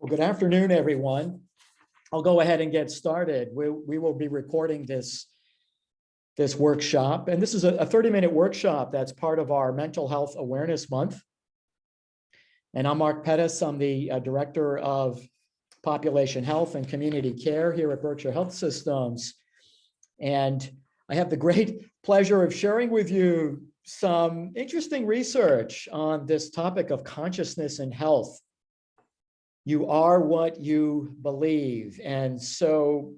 Well, good afternoon, everyone. I'll go ahead and get started. We will be recording this workshop, and this is a 30-minute workshop that's part of our Mental Health Awareness Month. And I'm Mark Pettus. I'm the Director of Population Health and Community Care here at Berkshire Health Systems. And I have the great pleasure of sharing with you some interesting research on this topic of consciousness and health. You are what you believe. And so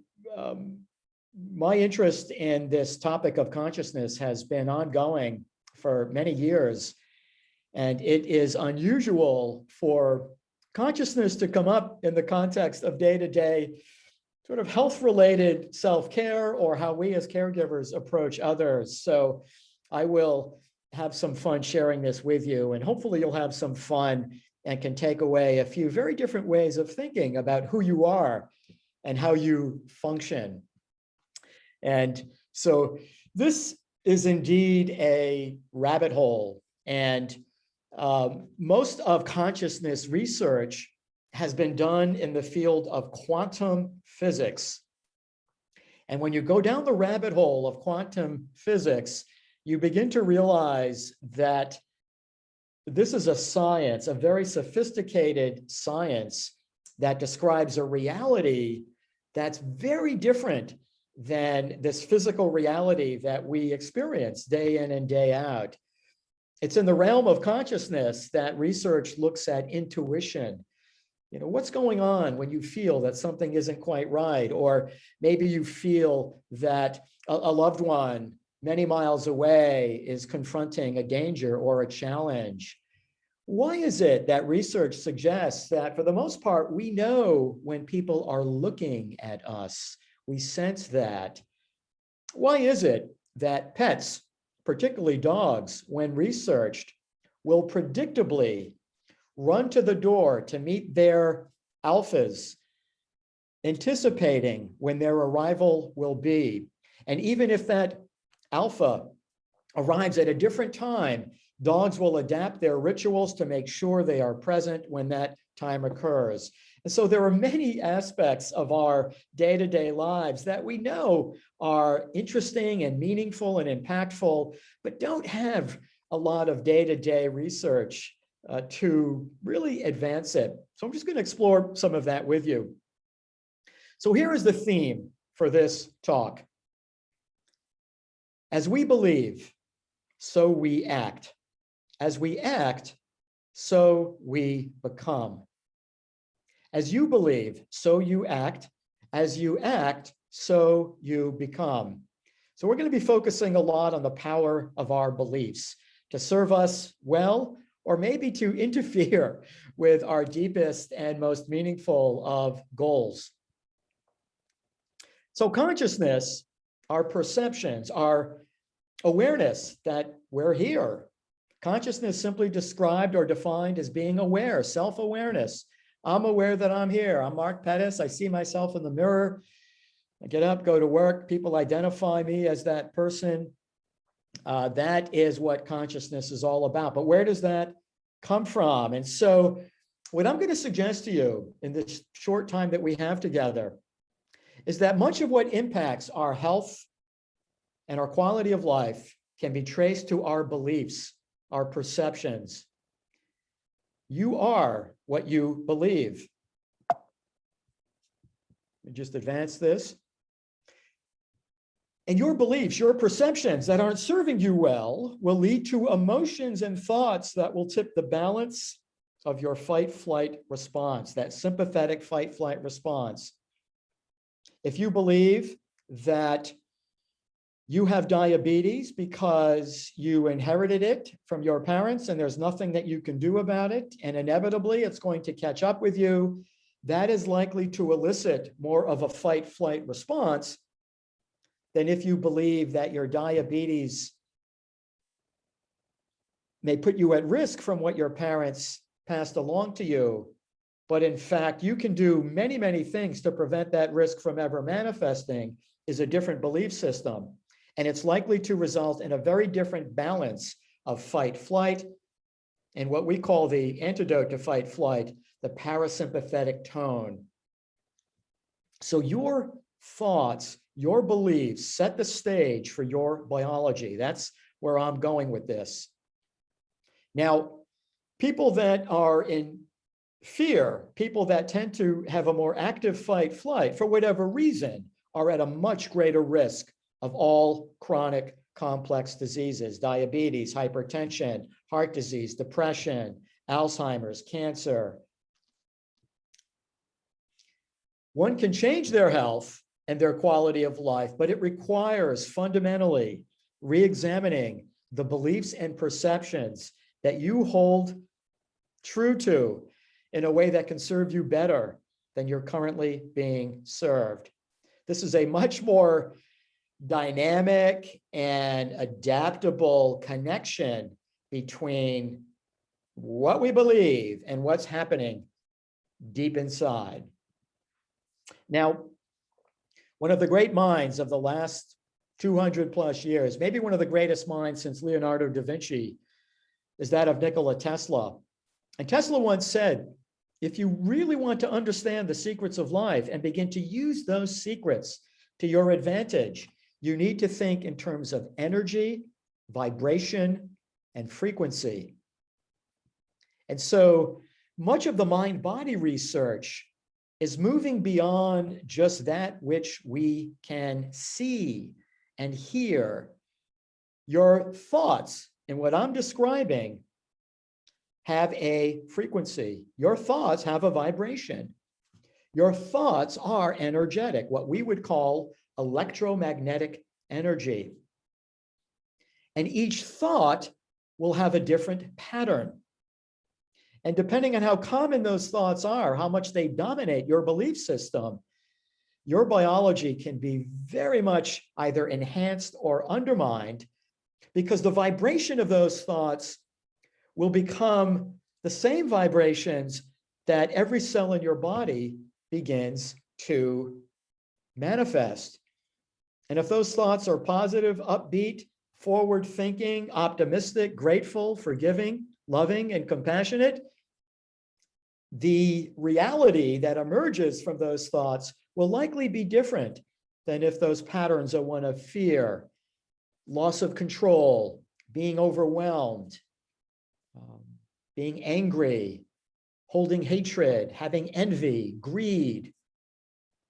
my interest in this topic of consciousness has been ongoing for many years. And it is unusual for consciousness to come up in the context of day-to-day sort of health-related self-care or how we as caregivers approach others. So I will have some fun sharing this with you, and hopefully you'll have some fun and can take away a few very different ways of thinking about who you are and how you function. And so this is indeed a rabbit hole, and most of consciousness research has been done in the field of quantum physics. And when you go down the rabbit hole of quantum physics, you begin to realize that this is a science, a very sophisticated science that describes a reality that's very different than this physical reality that we experience day in and day out. It's in the realm of consciousness that research looks at intuition. You know, what's going on when you feel that something isn't quite right, or maybe you feel that a loved one many miles away is confronting a danger or a challenge. Why is it that research suggests that for the most part, we know when people are looking at us? We sense that. Why is it that pets, particularly dogs, when researched, will predictably run to the door to meet their alphas, anticipating when their arrival will be? And even if that alpha arrives at a different time, dogs will adapt their rituals to make sure they are present when that time occurs. And so there are many aspects of our day-to-day lives that we know are interesting and meaningful and impactful, but don't have a lot of day-to-day research to really advance it. So I'm just going to explore some of that with you. So here is the theme for this talk. As we believe, so we act. As we act, so we become. As you believe, so you act. As you act, so you become. So we're going to be focusing a lot on the power of our beliefs to serve us well, or maybe to interfere with our deepest and most meaningful of goals. So consciousness, our perceptions, our awareness that we're here. Consciousness simply described or defined as being aware, self-awareness. I'm aware that I'm here. I'm Mark Pettus. I see myself in the mirror. I get up, go to work. People identify me as that person. That is what consciousness is all about. But where does that come from? And so what I'm going to suggest to you in this short time that we have together is that much of what impacts our health and our quality of life can be traced to our beliefs, our perceptions. You are what you believe. Let me just advance this. And your beliefs, your perceptions that aren't serving you well will lead to emotions and thoughts that will tip the balance of your fight-flight response, that sympathetic fight-flight response. If you believe that you have diabetes because you inherited it from your parents and there's nothing that you can do about it, and inevitably it's going to catch up with you, that is likely to elicit more of a fight-flight response than if you believe that your diabetes may put you at risk from what your parents passed along to you. But in fact, you can do many, many things to prevent that risk from ever manifesting, is a different belief system. And it's likely to result in a very different balance of fight, flight, and what we call the antidote to fight flight, the parasympathetic tone. So your thoughts, your beliefs set the stage for your biology. That's where I'm going with this. Now, people that are in fear, people that tend to have a more active fight flight for whatever reason, are at a much greater risk of all chronic complex diseases: diabetes, hypertension, heart disease, depression, Alzheimer's, cancer. One can change their health and their quality of life, but it requires fundamentally re-examining the beliefs and perceptions that you hold true to in a way that can serve you better than you're currently being served. This is a much more dynamic and adaptable connection between what we believe and what's happening deep inside. Now, one of the great minds of the last 200 plus years, maybe one of the greatest minds since Leonardo da Vinci, is that of Nikola Tesla. And Tesla once said, if you really want to understand the secrets of life and begin to use those secrets to your advantage, you need to think in terms of energy, vibration, and frequency. And so much of the mind-body research is moving beyond just that which we can see and hear. Your thoughts and what I'm describing have a frequency. Your thoughts have a vibration. Your thoughts are energetic, what we would call electromagnetic energy. And each thought will have a different pattern. And depending on how common those thoughts are, how much they dominate your belief system, your biology can be very much either enhanced or undermined, because the vibration of those thoughts will become the same vibrations that every cell in your body begins to manifest. And if those thoughts are positive, upbeat, forward-thinking, optimistic, grateful, forgiving, loving, and compassionate, the reality that emerges from those thoughts will likely be different than if those patterns are one of fear, loss of control, being overwhelmed, being angry, holding hatred, having envy, greed,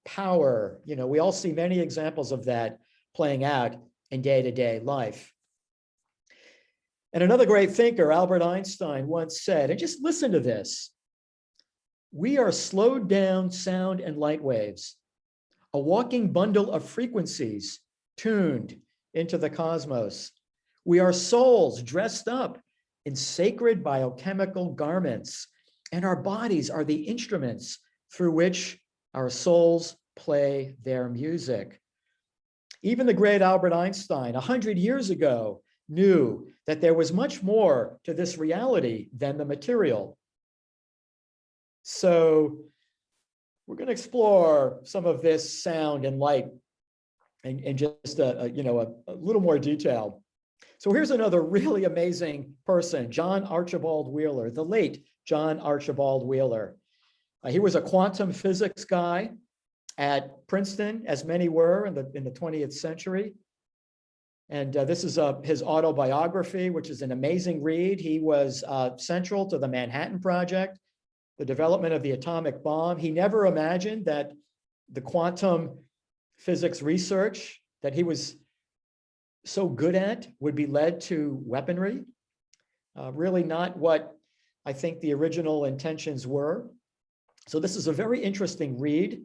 power. You know, we all see many examples of that playing out in day-to-day life. And another great thinker, Albert Einstein, once said, and just listen to this, we are slowed down sound and light waves, a walking bundle of frequencies tuned into the cosmos. We are souls dressed up in sacred biochemical garments, and our bodies are the instruments through which our souls play their music. Even the great Albert Einstein, 100 years ago, knew that there was much more to this reality than the material. So we're going to explore some of this sound and light in just a little more detail. So here's another really amazing person, John Archibald Wheeler, the late John Archibald Wheeler. He was a quantum physics guy at Princeton, as many were in the 20th century. And this is his autobiography, which is an amazing read. He was central to the Manhattan Project, the development of the atomic bomb. He never imagined that the quantum physics research that he was so good at would be led to weaponry. Really not what I think the original intentions were. So this is a very interesting read.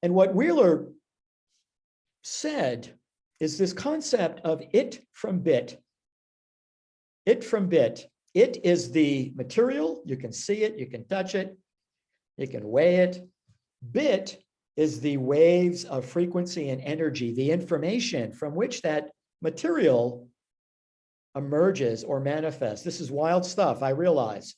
And what Wheeler said is this concept of it from bit. It from bit. It is the material. You can see it, you can touch it, you can weigh it. Bit is the waves of frequency and energy, the information from which that material emerges or manifests. This is wild stuff, I realize.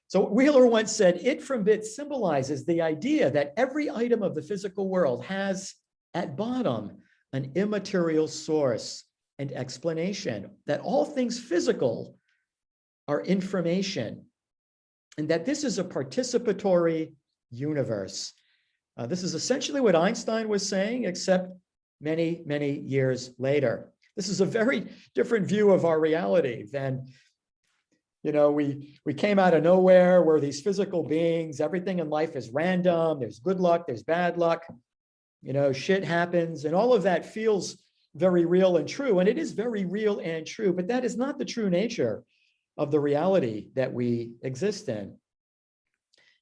So Wheeler once said, it from bit symbolizes the idea that every item of the physical world has at bottom an immaterial source and explanation, that all things physical are information, and that this is a participatory universe. This is essentially what Einstein was saying, except many, many years later. This is a very different view of our reality than, we came out of nowhere. We're these physical beings. Everything in life is random. There's good luck, there's bad luck. Shit happens, and all of that feels very real and true. And it is very real and true, but that is not the true nature of the reality that we exist in.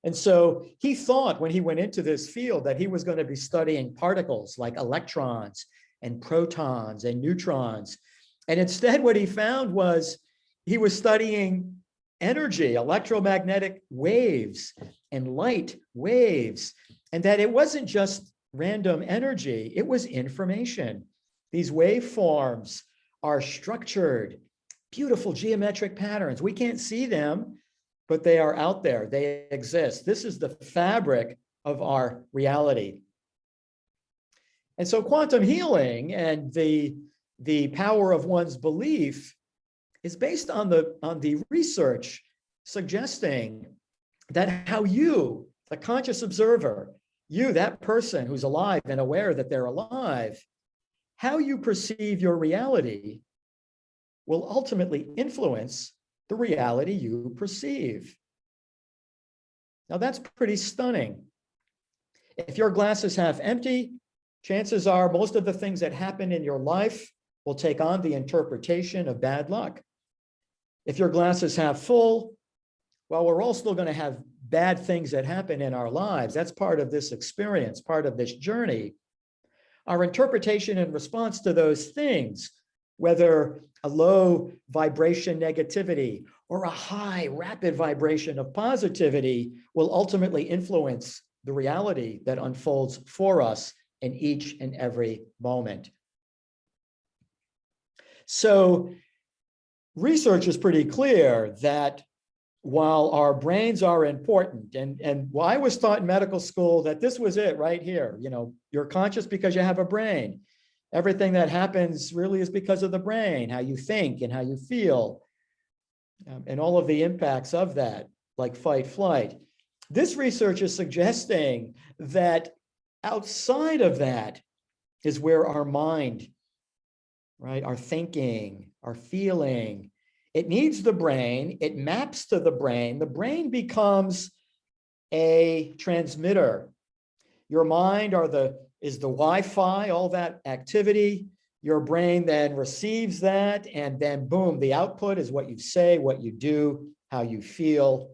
And so he thought when he went into this field that he was going to be studying particles like electrons and protons and neutrons. And instead, what he found was he was studying energy, electromagnetic waves and light waves, and that it wasn't just random energy, it was information. These waveforms are structured, beautiful geometric patterns. We can't see them, but they are out there. They exist. This is the fabric of our reality. And so quantum healing and the power of one's belief is based on the research suggesting that how you, the conscious observer, you, that person who's alive and aware that they're alive, how you perceive your reality will ultimately influence the reality you perceive. Now that's pretty stunning. If your glass is half empty, chances are most of the things that happen in your life will take on the interpretation of bad luck. If your glass is half full, well, we're all still going to have bad things that happen in our lives. That's part of this experience, part of this journey. Our interpretation in response to those things, whether a low vibration negativity or a high rapid vibration of positivity, will ultimately influence the reality that unfolds for us in each and every moment. So research is pretty clear that while our brains are important, and well, I was taught in medical school that this was it right here, you're conscious because you have a brain. Everything that happens really is because of the brain, how you think and how you feel, and all of the impacts of that, like fight, flight. This research is suggesting that outside of that is where our mind, right, our thinking, our feeling, it needs the brain, it maps to the brain. The brain becomes a transmitter. Your mind is the Wi-Fi, all that activity. Your brain then receives that, and then boom, the output is what you say, what you do, how you feel.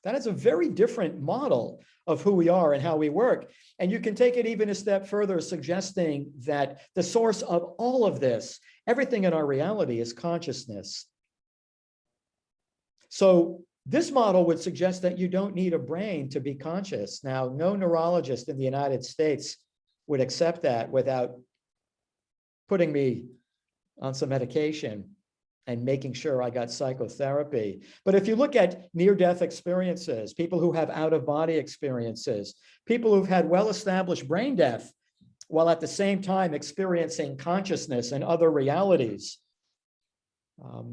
That is a very different model of who we are and how we work. And you can take it even a step further, suggesting that the source of all of this, everything in our reality, is consciousness. So this model would suggest that you don't need a brain to be conscious. Now, no neurologist in the United States would accept that without putting me on some medication and making sure I got psychotherapy. But if you look at near-death experiences, people who have out-of-body experiences, people who've had well-established brain death, while at the same time experiencing consciousness and other realities.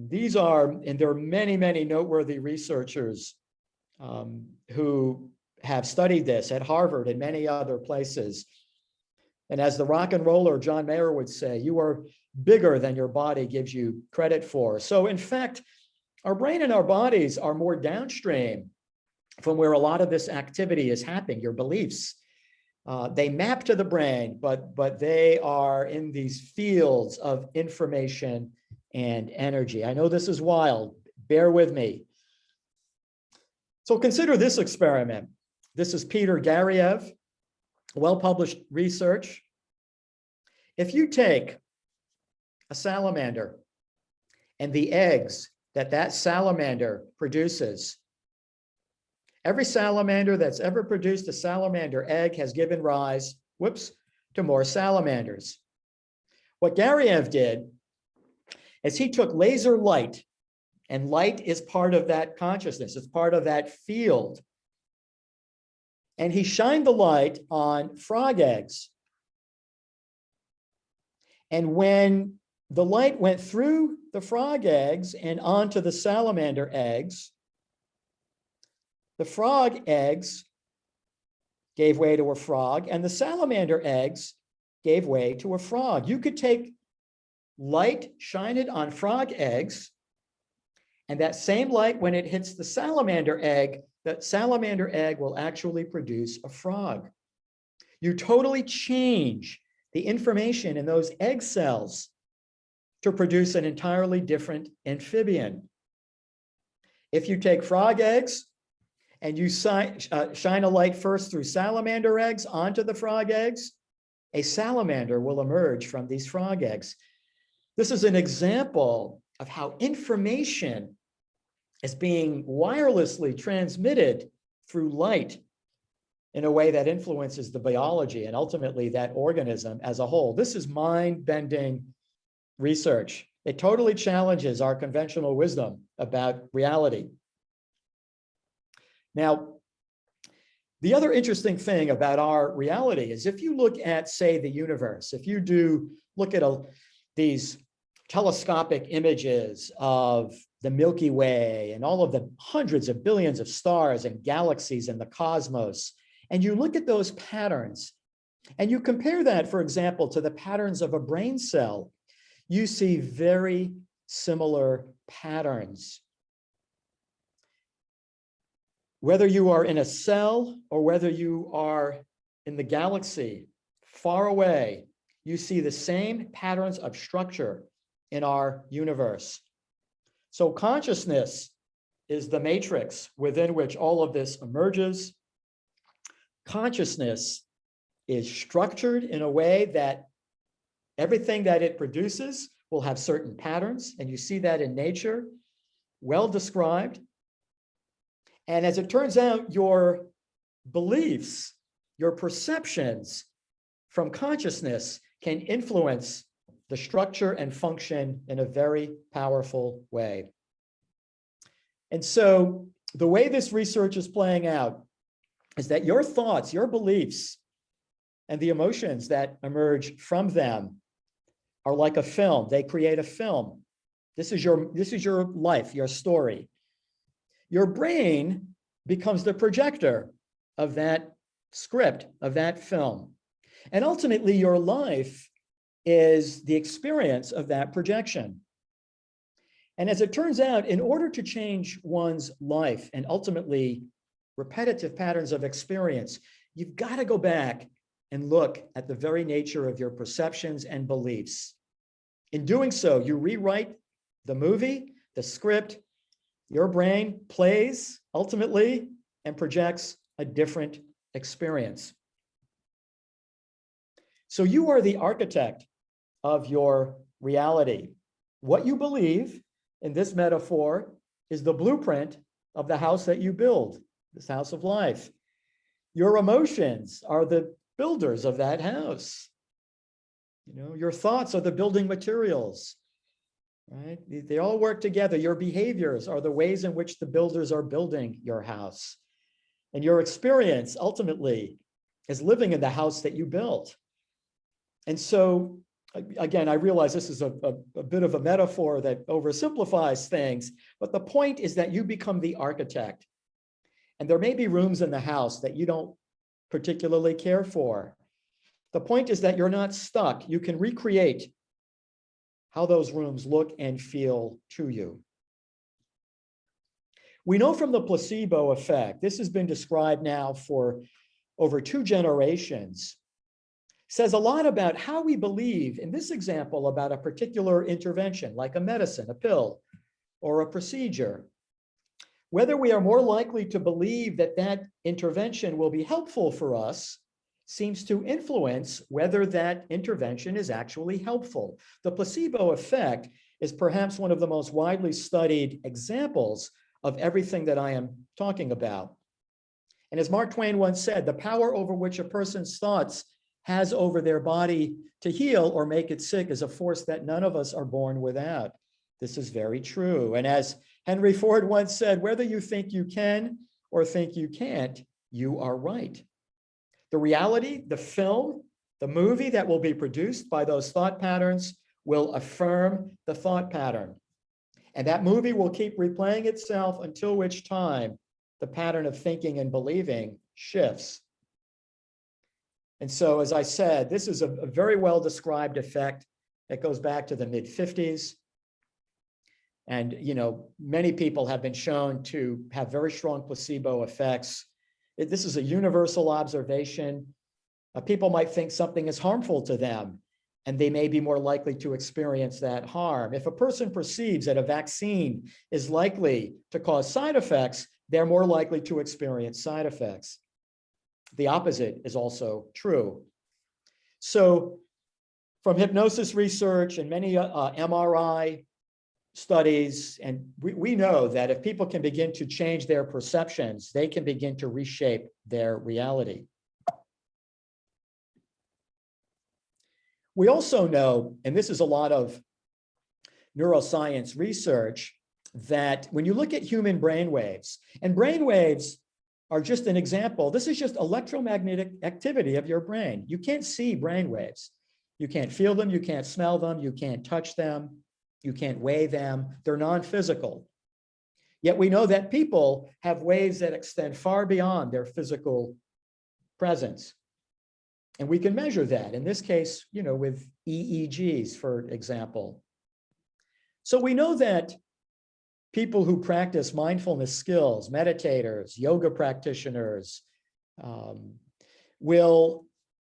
These are, and there are many, many noteworthy researchers who have studied this at Harvard and many other places. And as the rock and roller John Mayer would say, you are bigger than your body gives you credit for. So in fact, our brain and our bodies are more downstream from where a lot of this activity is happening, your beliefs. They map to the brain, but they are in these fields of information and energy. I know this is wild, bear with me. So consider this experiment. This is Peter Gariev, well-published research. If you take a salamander and the eggs that salamander produces, every salamander that's ever produced a salamander egg has given rise, to more salamanders. What Gariev did is he took laser light, and light is part of that consciousness, it's part of that field. And he shined the light on frog eggs. And when the light went through the frog eggs and onto the salamander eggs. The frog eggs gave way to a frog, and the salamander eggs gave way to a frog. You could take light, shine it on frog eggs, and that same light, when it hits the salamander egg, that salamander egg will actually produce a frog. You totally change the information in those egg cells to produce an entirely different amphibian. If you take frog eggs and you shine a light first through salamander eggs onto the frog eggs, a salamander will emerge from these frog eggs. This is an example of how information is being wirelessly transmitted through light in a way that influences the biology and ultimately that organism as a whole. This is mind-bending research. It totally challenges our conventional wisdom about reality. Now, the other interesting thing about our reality is if you look at, say, the universe, if you do look at these telescopic images of the Milky Way and all of the hundreds of billions of stars and galaxies in the cosmos, and you look at those patterns, and you compare that, for example, to the patterns of a brain cell, you see very similar patterns. Whether you are in a cell or whether you are in the galaxy far away, you see the same patterns of structure in our universe. So consciousness is the matrix within which all of this emerges. Consciousness is structured in a way that everything that it produces will have certain patterns, and you see that in nature, well described. And as it turns out, your beliefs, your perceptions from consciousness can influence the structure and function in a very powerful way. And so the way this research is playing out is that your thoughts, your beliefs, and the emotions that emerge from them are like a film. They create a film. This is your life, your story. Your brain becomes the projector of that script, of that film. And ultimately, your life is the experience of that projection. And as it turns out, in order to change one's life and ultimately repetitive patterns of experience, you've got to go back and look at the very nature of your perceptions and beliefs. In doing so, you rewrite the movie, the script. Your brain plays ultimately and projects a different experience. So you are the architect of your reality. What you believe in this metaphor is the blueprint of the house that you build, this house of life. Your emotions are the builders of that house. You know, your thoughts are the building materials, right? They all work together. Your behaviors are the ways in which the builders are building your house. And your experience ultimately is living in the house that you built. And so, again, I realize this is a bit of a metaphor that oversimplifies things, but the point is that you become the architect. And there may be rooms in the house that you don't particularly care for. The point is that you're not stuck. You can recreate how those rooms look and feel to you. We know from the placebo effect, this has been described now for over 2 generations, says a lot about how we believe, in this example, about a particular intervention, like a medicine, a pill, or a procedure. Whether we are more likely to believe that that intervention will be helpful for us seems to influence whether that intervention is actually helpful. The placebo effect is perhaps one of the most widely studied examples of everything that I am talking about. And as Mark Twain once said, the power over which a person's thoughts has over their body to heal or make it sick is a force that none of us are born without. This is very true. And as Henry Ford once said, whether you think you can or think you can't, you are right. The reality, the film, the movie that will be produced by those thought patterns will affirm the thought pattern. And that movie will keep replaying itself until which time the pattern of thinking and believing shifts. And so, as I said, this is a very well described effect that goes back to the mid-50s. And, many people have been shown to have very strong placebo effects. This is a universal observation. People might think something is harmful to them, and they may be more likely to experience that harm. If a person perceives that a vaccine is likely to cause side effects, they're more likely to experience side effects. The opposite is also true. So from hypnosis research and many MRI studies, and we know that if people can begin to change their perceptions, they can begin to reshape their reality. We also know, and this is a lot of neuroscience research, that when you look at human brain waves, and brain waves are just an example, this is just electromagnetic activity of your brain. You can't see brain waves. You can't feel them, you can't smell them, you can't touch them, you can't weigh them. They're non-physical. Yet we know that people have waves that extend far beyond their physical presence. And we can measure that, in this case, with EEGs, for example. So we know that people who practice mindfulness skills, meditators, yoga practitioners, will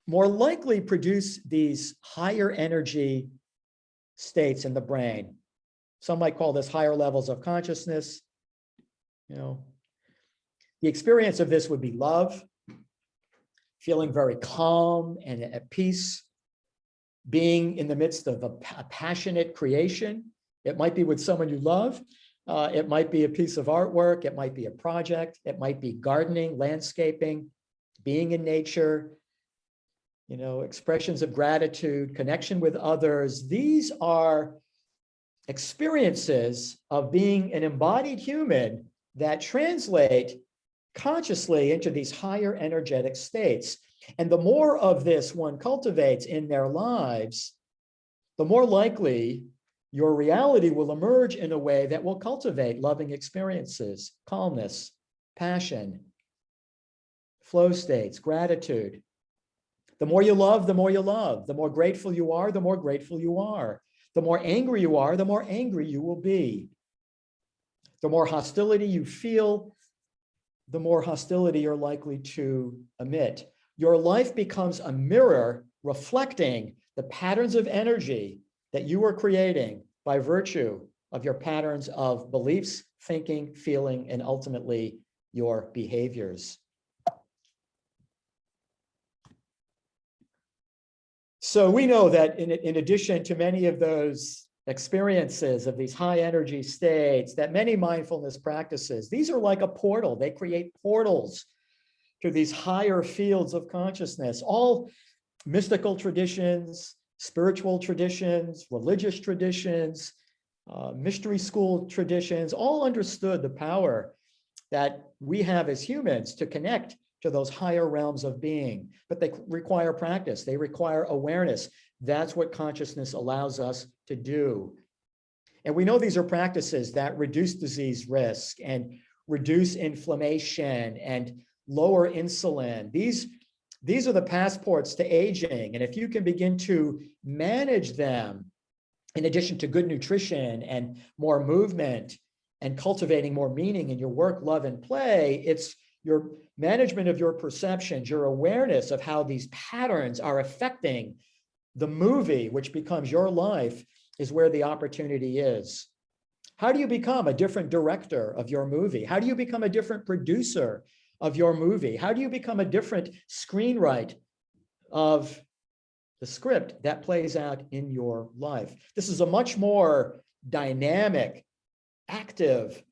more likely produce these higher energy states in the brain. Some might call this higher levels of consciousness. The experience of this would be love, feeling very calm and at peace, being in the midst of a passionate creation. It might be with someone you love. It might be a piece of artwork. It might be a project. It might be gardening, landscaping, being in nature, expressions of gratitude, connection with others. These are experiences of being an embodied human that translate consciously into these higher energetic states. And the more of this one cultivates in their lives, the more likely your reality will emerge in a way that will cultivate loving experiences, calmness, passion, flow states, gratitude. The more you love, the more you love. The more grateful you are, the more grateful you are. The more angry you are, the more angry you will be. The more hostility you feel, the more hostility you're likely to emit. Your life becomes a mirror reflecting the patterns of energy that you are creating by virtue of your patterns of beliefs, thinking, feeling, and ultimately your behaviors. So we know that in addition to many of those experiences of these high energy states, that many mindfulness practices, these are like a portal. They create portals to these higher fields of consciousness. All mystical traditions, spiritual traditions, religious traditions, mystery school traditions, all understood the power that we have as humans to connect to those higher realms of being, but they require practice. They require awareness. That's what consciousness allows us to do. And we know these are practices that reduce disease risk and reduce inflammation and lower insulin. These are the passports to aging. And if you can begin to manage them, in addition to good nutrition and more movement and cultivating more meaning in your work, love, and play, it's your management of your perceptions, your awareness of how these patterns are affecting the movie, which becomes your life, is where the opportunity is. How do you become a different director of your movie? How do you become a different producer of your movie? How do you become a different screenwriter of the script that plays out in your life? This is a much more dynamic, active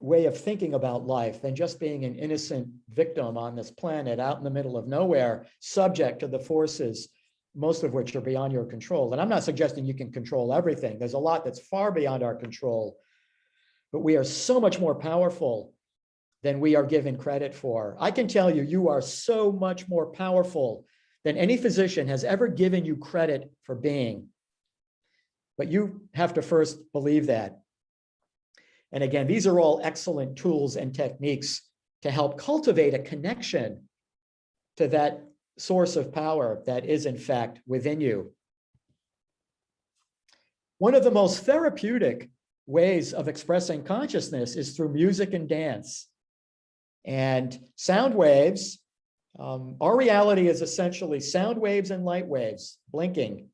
way of thinking about life than just being an innocent victim on this planet out in the middle of nowhere, subject to the forces, most of which are beyond your control. And I'm not suggesting you can control everything. There's a lot that's far beyond our control, but we are so much more powerful than we are given credit for. I can tell you, you are so much more powerful than any physician has ever given you credit for being. But you have to first believe that. And again, these are all excellent tools and techniques to help cultivate a connection to that source of power that is in fact within you. One of the most therapeutic ways of expressing consciousness is through music and dance. And sound waves, our reality is essentially sound waves and light waves blinking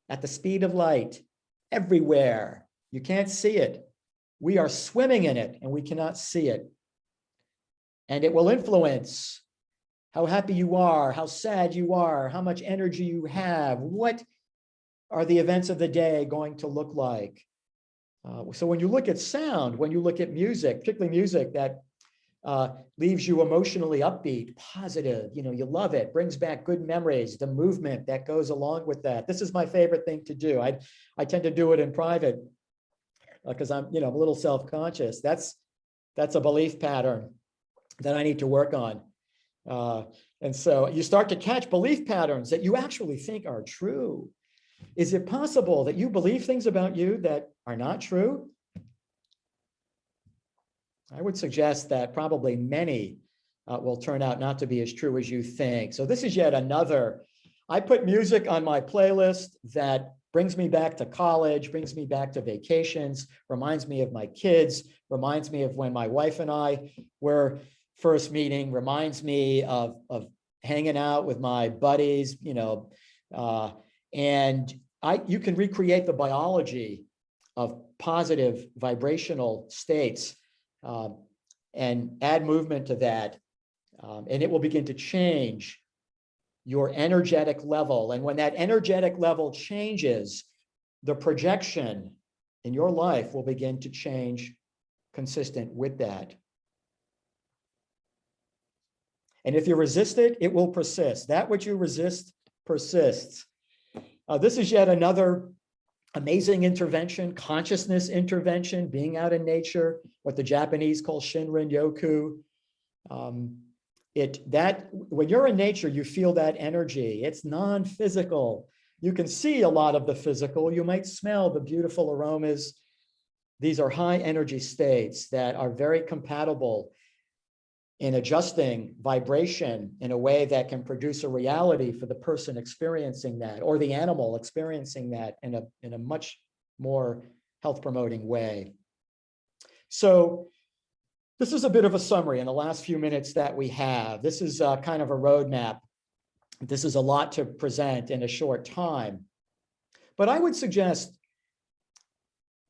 at the speed of light everywhere. You can't see it. We are swimming in it and we cannot see it. And it will influence how happy you are, how sad you are, how much energy you have, what are the events of the day going to look like. So when you look at sound, when you look at music, particularly music that leaves you emotionally upbeat, positive, you love it, brings back good memories, the movement that goes along with that. This is my favorite thing to do. I tend to do it in private because I'm a little self-conscious. That's a belief pattern that I need to work on. And so you start to catch belief patterns that you actually think are true. Is it possible that you believe things about you that are not true? I would suggest that probably many will turn out not to be as true as you think. So this is yet another. I put music on my playlist that brings me back to college, brings me back to vacations, reminds me of my kids, reminds me of when my wife and I were first meeting, reminds me of hanging out with my buddies, and you can recreate the biology of positive vibrational states and add movement to that, and it will begin to change your energetic level. And when that energetic level changes, the projection in your life will begin to change consistent with that. And if you resist it, it will persist. That which you resist persists. This is yet another amazing intervention, consciousness intervention, being out in nature, what the Japanese call Shinrinyoku. When you're in nature, you feel that energy. It's non-physical. You can see a lot of the physical. You might smell the beautiful aromas. These are high energy states that are very compatible in adjusting vibration in a way that can produce a reality for the person experiencing that, or the animal experiencing that in a much more health promoting way. So this is a bit of a summary in the last few minutes that we have. This is kind of a roadmap. This is a lot to present in a short time. But I would suggest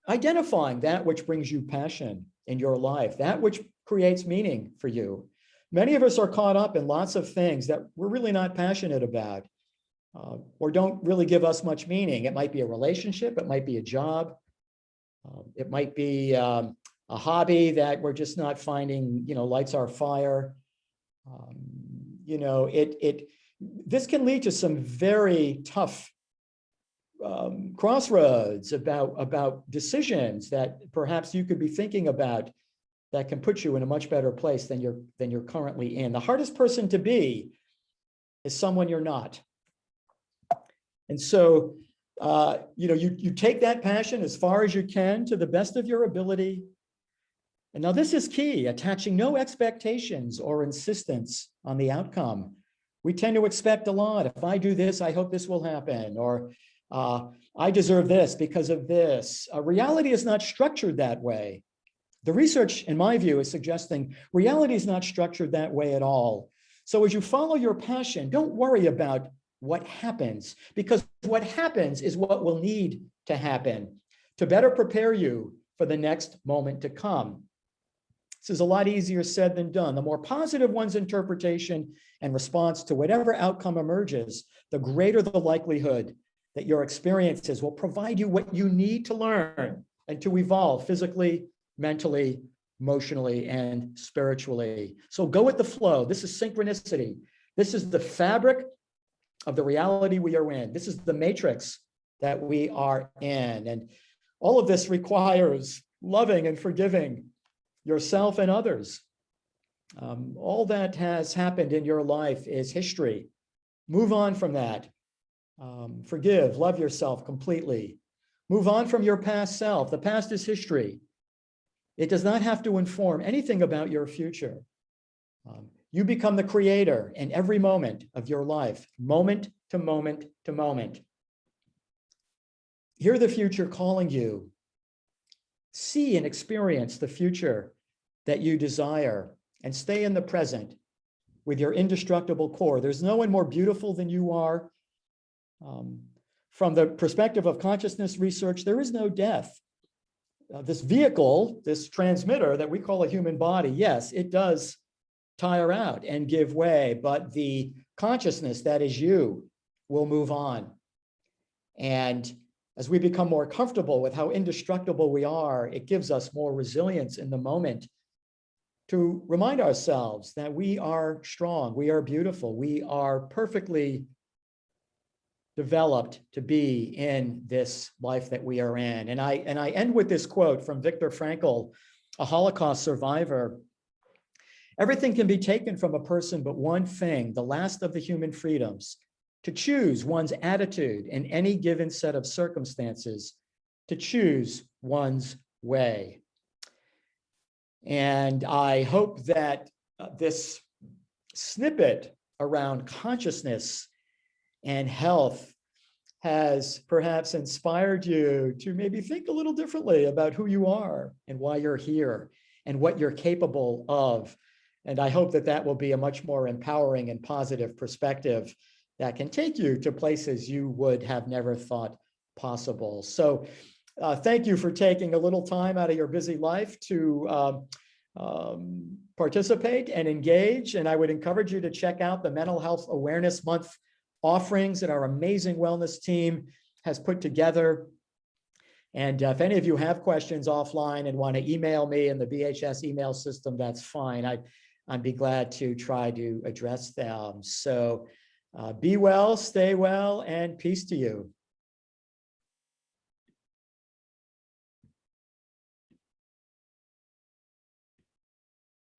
identifying that which brings you passion in your life, that which creates meaning for you. Many of us are caught up in lots of things that we're really not passionate about or don't really give us much meaning. It might be a relationship, it might be a job, it might be a hobby that we're just not finding, lights our fire. This can lead to some very tough crossroads about decisions that perhaps you could be thinking about that can put you in a much better place than you're currently in. The hardest person to be is someone you're not. And so, you take that passion as far as you can to the best of your ability. And now this is key, attaching no expectations or insistence on the outcome. We tend to expect a lot. If I do this, I hope this will happen. Or I deserve this because of this. Reality is not structured that way. The research, in my view, is suggesting reality is not structured that way at all. So as you follow your passion, don't worry about what happens, because what happens is what will need to happen to better prepare you for the next moment to come. This is a lot easier said than done. The more positive one's interpretation and response to whatever outcome emerges, the greater the likelihood that your experiences will provide you what you need to learn and to evolve physically, mentally, emotionally, and spiritually. So go with the flow. This is synchronicity. This is the fabric of the reality we are in. This is the matrix that we are in. And all of this requires loving and forgiving yourself and others. All that has happened in your life is history. Move on from that. Forgive, love yourself completely. Move on from your past self. The past is history. It does not have to inform anything about your future. You become the creator in every moment of your life, moment to moment to moment. Hear the future calling you. See and experience the future that you desire, and stay in the present with your indestructible core. There's no one more beautiful than you are. From the perspective of consciousness research, there is no death. This vehicle, this transmitter that we call a human body, yes, it does tire out and give way, but the consciousness that is you will move on. And as we become more comfortable with how indestructible we are, it gives us more resilience in the moment to remind ourselves that we are strong, we are beautiful, we are perfectly developed to be in this life that we are in. And I end with this quote from Viktor Frankl, a Holocaust survivor. Everything can be taken from a person but one thing, the last of the human freedoms, to choose one's attitude in any given set of circumstances, to choose one's way. And I hope that this snippet around consciousness and health has perhaps inspired you to maybe think a little differently about who you are and why you're here and what you're capable of. And I hope that that will be a much more empowering and positive perspective that can take you to places you would have never thought possible. So thank you for taking a little time out of your busy life to participate and engage. And I would encourage you to check out the Mental Health Awareness Month offerings that our amazing wellness team has put together. And if any of you have questions offline and want to email me in the BHS email system, that's fine. I'd be glad to try to address them. So be well, stay well, and peace to you.